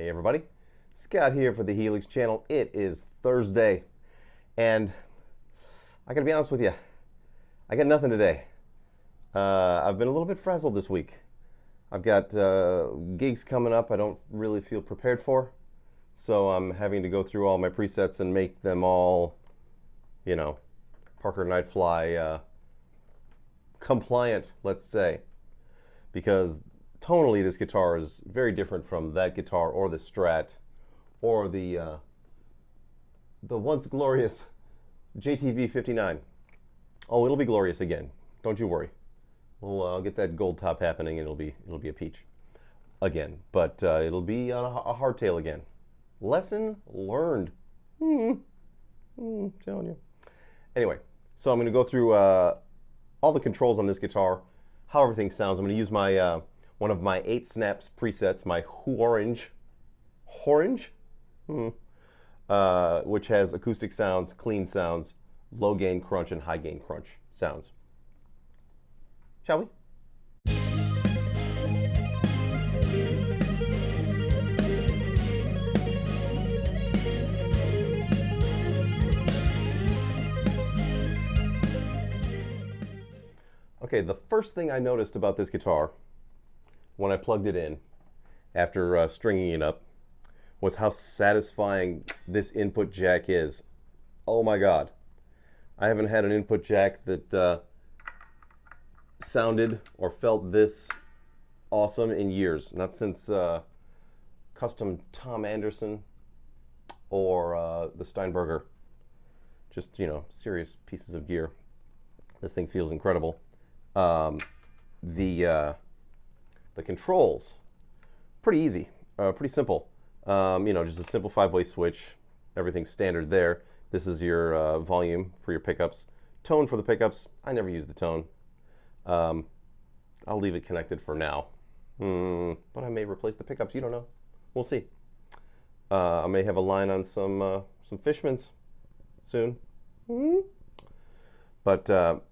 Hey everybody, Scott here for the Helix channel. It is Thursday, and I gotta be honest with you, I got nothing today. I've been a little bit frazzled this week. I've got gigs coming up I don't really feel prepared for, so I'm having to go through all my presets and make them all, Parker Nitefly compliant, let's say, because tonally this guitar is very different from that guitar or the Strat or the once glorious JTV 59. Oh, it'll be glorious again, don't you worry. We'll get that gold top happening and it'll be a peach again, but it'll be on a hardtail again. Lesson learned. Telling you. Anyway, so I'm going to go through all the controls on this guitar, how everything sounds. I'm going to use my one of my 8 snaps presets, my Orange, which has acoustic sounds, clean sounds, low gain crunch, and high gain crunch sounds. Shall we? Okay, the first thing I noticed about this guitar when I plugged it in after stringing it up was how satisfying this input jack is. Oh my God. I haven't had an input jack that sounded or felt this awesome in years. Not since custom Tom Anderson or the Steinberger. Just, serious pieces of gear. This thing feels incredible. The controls, pretty easy, pretty simple. Just a simple 5-way switch. Everything's standard there. This is your volume for your pickups. Tone for the pickups. I never use the tone. I'll leave it connected for now. But I may replace the pickups. You don't know. We'll see. I may have a line on some Fishmans soon. But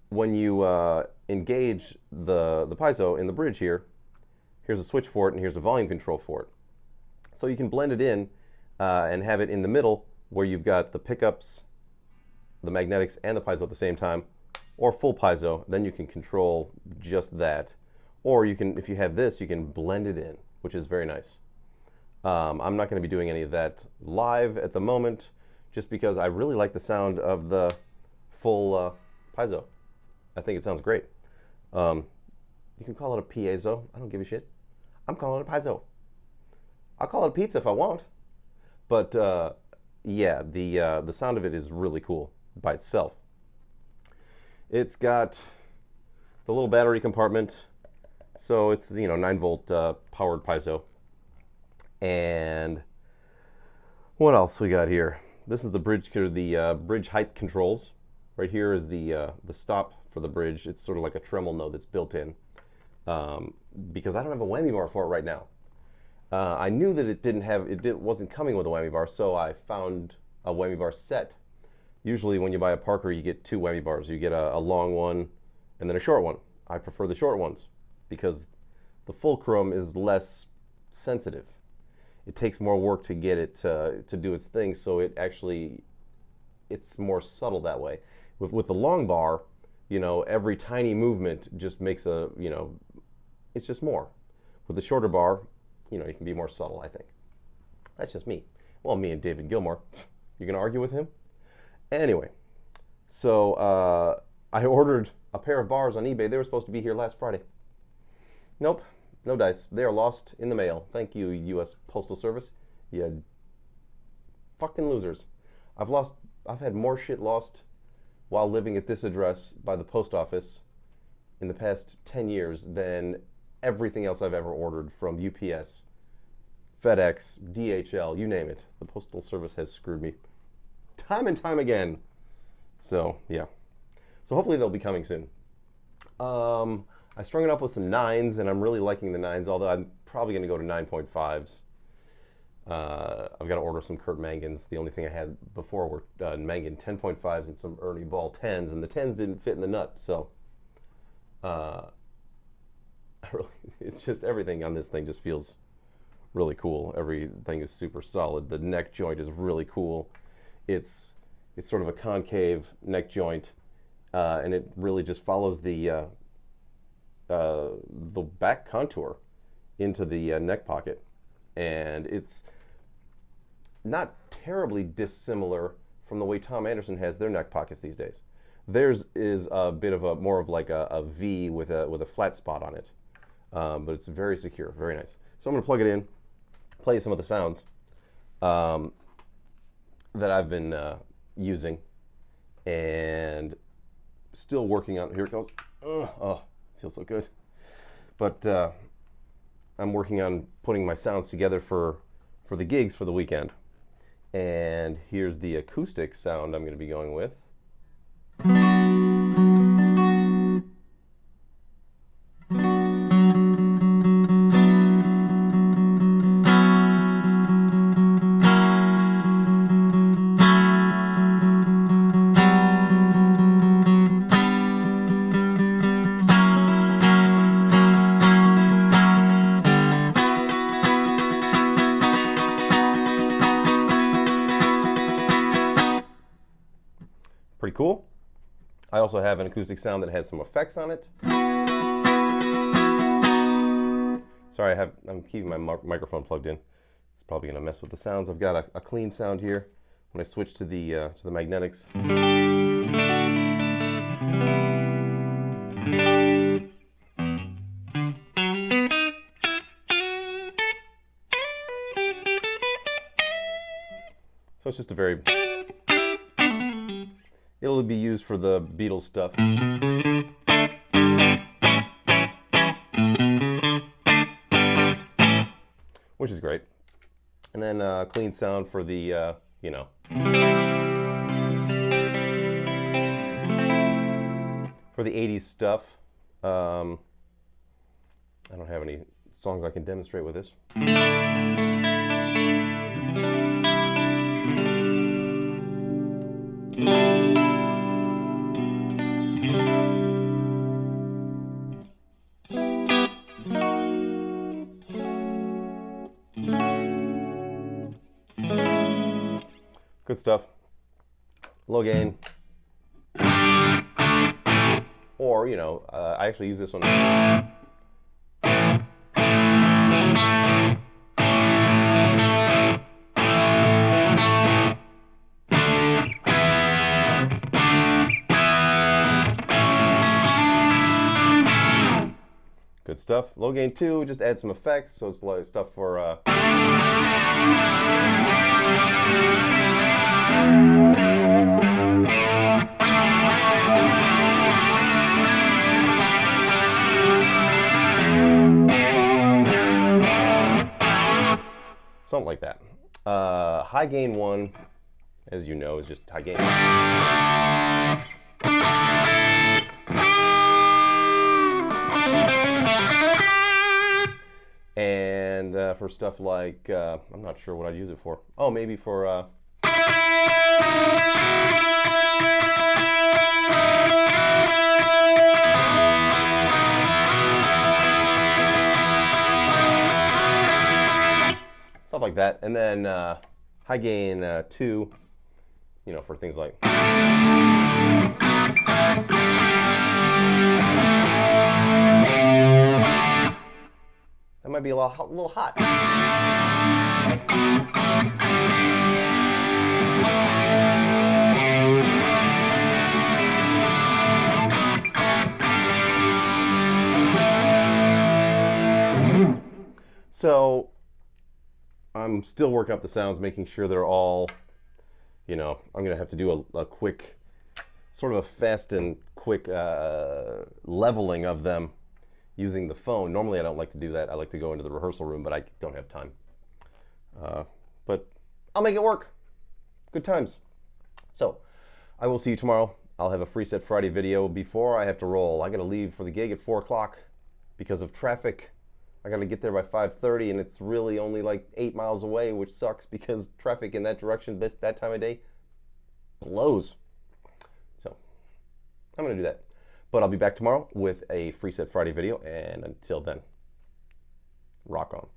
when you engage the piezo in the bridge here, here's a switch for it and here's a volume control for it. So you can blend it in and have it in the middle where you've got the pickups, the magnetics, and the piezo at the same time, or full piezo. Then you can control just that. Or you can, if you have this, you can blend it in, which is very nice. I'm not going to be doing any of that live at the moment, just because I really like the sound of the full piezo. I think it sounds great. You can call it a piezo. I don't give a shit. I'm calling it a piezo. I'll call it a pizza if I want. But yeah, the sound of it is really cool by itself. It's got the little battery compartment. So it's 9-volt powered piezo. And what else we got here? This is the bridge height controls. Right here is the stop for the bridge. It's sort of like a tremolo node that's built in, because I don't have a whammy bar for it right now. I knew that it wasn't coming with a whammy bar, so I found a whammy bar set. Usually when you buy a Parker, you get 2 whammy bars. You get a long one and then a short one. I prefer the short ones because the fulcrum is less sensitive. It takes more work to get it to do its thing, so it's more subtle that way. With the long bar, every tiny movement just makes it's just more. With the shorter bar, you can be more subtle, I think. That's just me. Well, me and David Gilmour. You gonna argue with him? Anyway, so I ordered a pair of bars on eBay. They were supposed to be here last Friday. Nope, no dice. They are lost in the mail. Thank you, U.S. Postal Service. You fucking losers. I've had more shit lost while living at this address by the post office in the past 10 years than everything else I've ever ordered from UPS, FedEx, DHL, you name it. The Postal Service has screwed me time and time again. So, yeah. So hopefully they'll be coming soon. I strung it up with some 9s, and I'm really liking the 9s, although I'm probably going to go to 9.5s. I've got to order some Kurt Mangans. The only thing I had before were Mangan 10.5s and some Ernie Ball 10s, and the 10s didn't fit in the nut, so it's just everything on this thing just feels really cool. Everything is super solid. The neck joint is really cool. It's sort of a concave neck joint, and it really just follows the back contour into the neck pocket, and it's not terribly dissimilar from the way Tom Anderson has their neck pockets these days. Theirs is a bit of a more of like a V with a flat spot on it, but it's very secure, very nice. So I'm going to plug it in, play some of the sounds that I've been using, and still working on. Here it goes. Oh, feels so good. But I'm working on putting my sounds together for the gigs for the weekend. And here's the acoustic sound I'm going to be going with. Pretty cool. I also have an acoustic sound that has some effects on it. Sorry, I'm keeping my microphone plugged in. It's probably going to mess with the sounds. I've got a clean sound here. When I switch to the magnetics, so it's just a very. It'll be used for the Beatles stuff. Which is great. And then clean sound for the, you know. For the 80s stuff. I don't have any songs I can demonstrate with this. Good stuff. Low gain. Or, you know, I actually use this one. Good stuff. Low gain 2, just add some effects, so it's like stuff for something like that. High gain 1, as you know, is just high gain. And for stuff like, I'm not sure what I'd use it for. Oh, maybe for stuff like that. And then high gain 2, you know, for things like. That might be a little hot. So I'm still working up the sounds, making sure they're all, you know, I'm going to have to do a quick, sort of a fast and quick leveling of them using the phone. Normally I don't like to do that. I like to go into the rehearsal room, but I don't have time. But I'll make it work. Good times. So I will see you tomorrow. I'll have a Free Set Friday video before I have to roll. I got to leave for the gig at 4 o'clock because of traffic. I got to get there by 5:30, and it's really only like 8 miles away, which sucks because traffic in that direction that time of day blows. So I'm going to do that. But I'll be back tomorrow with a Free Set Friday video, and until then, rock on.